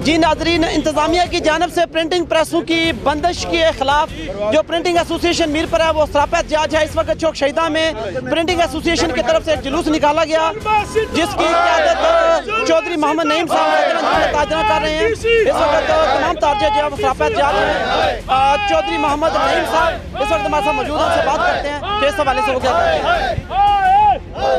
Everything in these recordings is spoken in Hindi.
जी नाजरीन, इंतजामिया की जानब से प्रिंटिंग प्रेसों की बंदिश के खिलाफ जो प्रिंटिंग एसोसिएशन मीर पर है वो सरापा एहतजाज है। इस वक्त चौक शहीदा में प्रिंटिंग एसोसिएशन की तरफ से एक जुलूस निकाला गया जिसकी क़यादत चौधरी मोहम्मद नईम साहब ताजना कर रहे हैं। इस वक्त तमाम तारजे जो है वो सरापा एहतजाज हैं। चौधरी मोहम्मद नईम साहब इस वक्त हमारे साथ मौजूद हैं, उनसे बात करते हैं कि इस हवाले से वो क्या कहते हैं।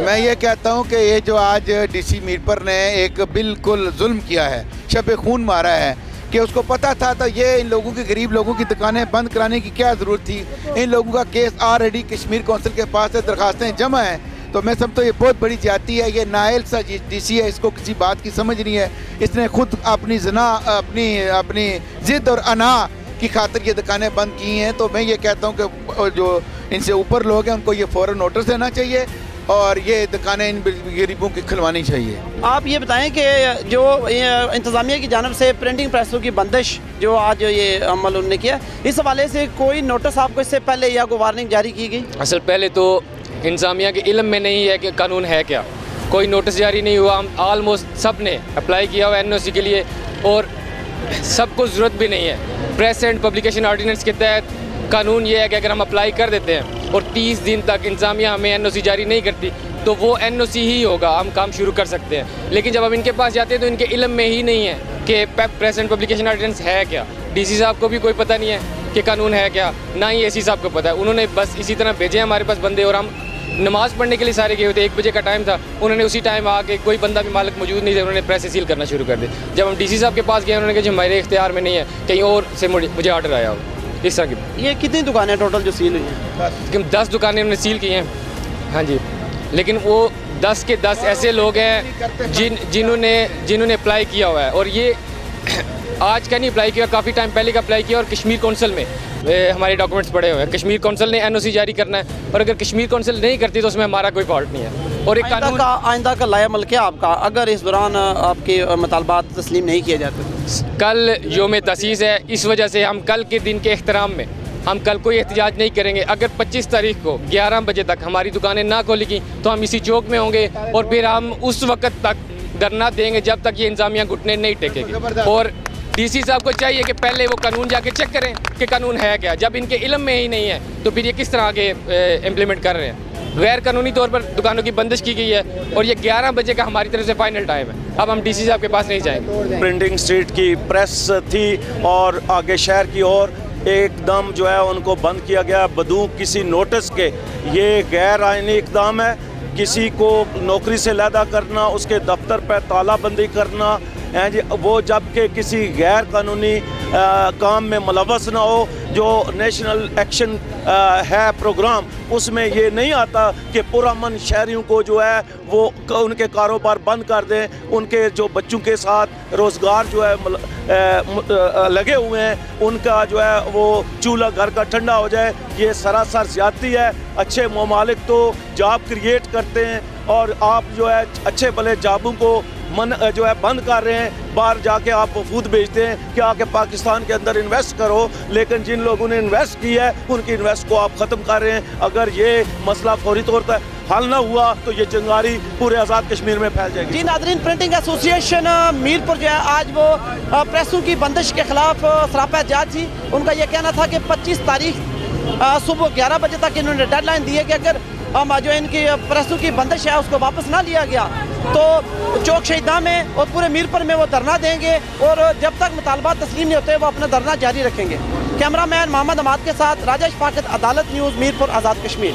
मैं ये कहता हूँ कि ये जो आज डीसी मीरपुर ने एक बिल्कुल जुल्म किया है, शब खून मारा है कि उसको पता था तो ये इन लोगों की गरीब लोगों की दुकानें बंद कराने की क्या ज़रूरत थी। इन लोगों का केस ऑलरेडी कश्मीर कौंसिल के पास से दरखास्तें जमा हैं, तो मैं समझता हूँ ये बहुत बड़ी ज्यादती है। ये नायल सा डीसी है, इसको किसी बात की समझ नहीं है। इसने खुद अपनी अपनी ज़िद और अना की खातिर ये दुकानें बंद की हैं। तो मैं ये कहता हूँ कि जो इनसे ऊपर लोग हैं उनको ये फ़ौरन नोटिस देना चाहिए और ये दुकानें इन गरीबों की खुलवानी चाहिए। आप ये बताएं कि जो इंतज़ामिया की जानब से प्रिंटिंग प्रेसों की बंदिश जो आज ये अमल उन्होंने किया, इस हवाले से कोई नोटिस आपको इससे पहले या कोई वार्निंग जारी की गई? असल पहले तो इंतज़ामिया के इल्म में नहीं है कि कानून है क्या, कोई नोटिस जारी नहीं हुआ। हम ऑलमोस्ट सब ने अप्लाई किया हुआ NOC के लिए और सबको ज़रूरत भी नहीं है। प्रेस एंड पब्लिकेशन ऑर्डिनेंस के तहत कानून ये है कि अगर हम अप्लाई कर देते हैं और 30 दिन तक इंतज़ामिया हमें NOC जारी नहीं करती तो वो NOC ही होगा, हम काम शुरू कर सकते हैं। लेकिन जब हम इनके पास जाते हैं तो इनके इल्म में ही नहीं है कि प्रेस एंड पब्लिकेशन ऑर्डिनेंस है क्या। DC साहब को भी कोई पता नहीं है कि कानून है क्या, ना ही AC साहब को पता है। उन्होंने बस इसी तरह भेजे हमारे पास बंदे और हम नमाज़ पढ़ने के लिए सारे गए हुए थे। 1 बजे का टाइम था, उन्होंने उसी टाइम आके कोई बंदा भी मालिक मौजूद नहीं था, उन्होंने प्रेस सील करना शुरू कर दी। जब हम DC साहब के पास गए उन्होंने कहा जी हमारे इख्तियार में नहीं है, कहीं और से मुझे ऑर्डर आया हो। इस तरह की ये कितनी दुकानें टोटल जो सील हुई हैं? 10 दुकानें उन्होंने सील की हैं। हाँ जी, लेकिन वो 10 के 10 ऐसे लोग हैं जिन्होंने अप्लाई किया हुआ है और ये आज का नहीं अप्लाई किया, काफ़ी टाइम पहले का अप्लाई किया और कश्मीर कौंसिल में हमारे डॉक्यूमेंट्स पड़े हुए हैं। कश्मीर कौंसिल ने NOC जारी करना है और अगर कश्मीर कौंसिल नहीं करती तो उसमें हमारा कोई फॉल्ट नहीं है। और एक कानून आइंदा का लायामल क्या आपका अगर इस दौरान आपके मुतालबात तस्लीम नहीं किए जाते? कल योम तसीस है, इस वजह से हम कल के दिन के एहतराम में हम कल कोई एहतजाज नहीं करेंगे। अगर 25 तारीख को 11 बजे तक हमारी दुकानें ना खोलेंगी तो हम इसी चौक में होंगे और फिर हम उस वक्त तक धरना देंगे जब तक ये इंतजामिया घुटने नहीं टेकेगी। और DC साहब को चाहिए कि पहले वो कानून जाके चेक करें कि कानून है क्या। जब इनके इल्म में ही नहीं है तो फिर ये किस तरह आगे इम्प्लीमेंट कर रहे हैं। गैर कानूनी तौर पर दुकानों की बंदिश की गई है और ये 11 बजे का हमारी तरफ से फाइनल टाइम है। अब हम DC साहब के पास नहीं जाएंगे। प्रिंटिंग स्ट्रीट की प्रेस थी और आगे शहर की ओर एकदम जो है उनको बंद किया गया बदू किसी नोटिस के। ये गैर आईनी इक़दाम है। किसी को नौकरी से लैदा करना, उसके दफ्तर पर तालाबंदी करना हैं जी, वो जबकि किसी गैर कानूनी काम में मुलव्वस ना हो। जो नेशनल एक्शन है प्रोग्राम, उसमें ये नहीं आता कि पुरअमन शहरियों को जो है वो उनके कारोबार बंद कर दें, उनके जो बच्चों के साथ रोज़गार जो है लगे हुए हैं उनका जो है वो चूल्हा घर का ठंडा हो जाए। ये सरासर ज़्यादती है। अच्छे ममालिक तो जॉब क्रिएट करते हैं और आप जो है अच्छे भले जॉबों को जो है बंद कर रहे हैं। बाहर जाके आप वफूद भेजते हैं कि आके पाकिस्तान के अंदर इन्वेस्ट करो, लेकिन जिन लोगों ने इन्वेस्ट की है उनकी इन्वेस्ट को आप ख़त्म कर रहे हैं। अगर ये मसला फौरी तौर पर हल ना हुआ तो ये चिंगारी पूरे आज़ाद कश्मीर में फैल जाएगी। जी नाज़रीन, प्रिंटिंग एसोसिएशन मीरपुर जो है आज वो प्रेसों की बंदिश के खिलाफ सरापा एहतजाज थी। उनका यह कहना था कि 25 तारीख सुबह 11 बजे तक इन्होंने डेडलाइन दी है कि अगर जो इनकी प्रेसों की बंदिश है उसको वापस ना लिया गया तो चौक शहीदा में और पूरे मीरपुर में वो धरना देंगे और जब तक मुतालबात तस्लीम नहीं होते वो अपना धरना जारी रखेंगे। कैमरामैन मोहम्मद अमाद के साथ राजेश फाकिद, अदालत न्यूज़, मीरपुर, आज़ाद कश्मीर।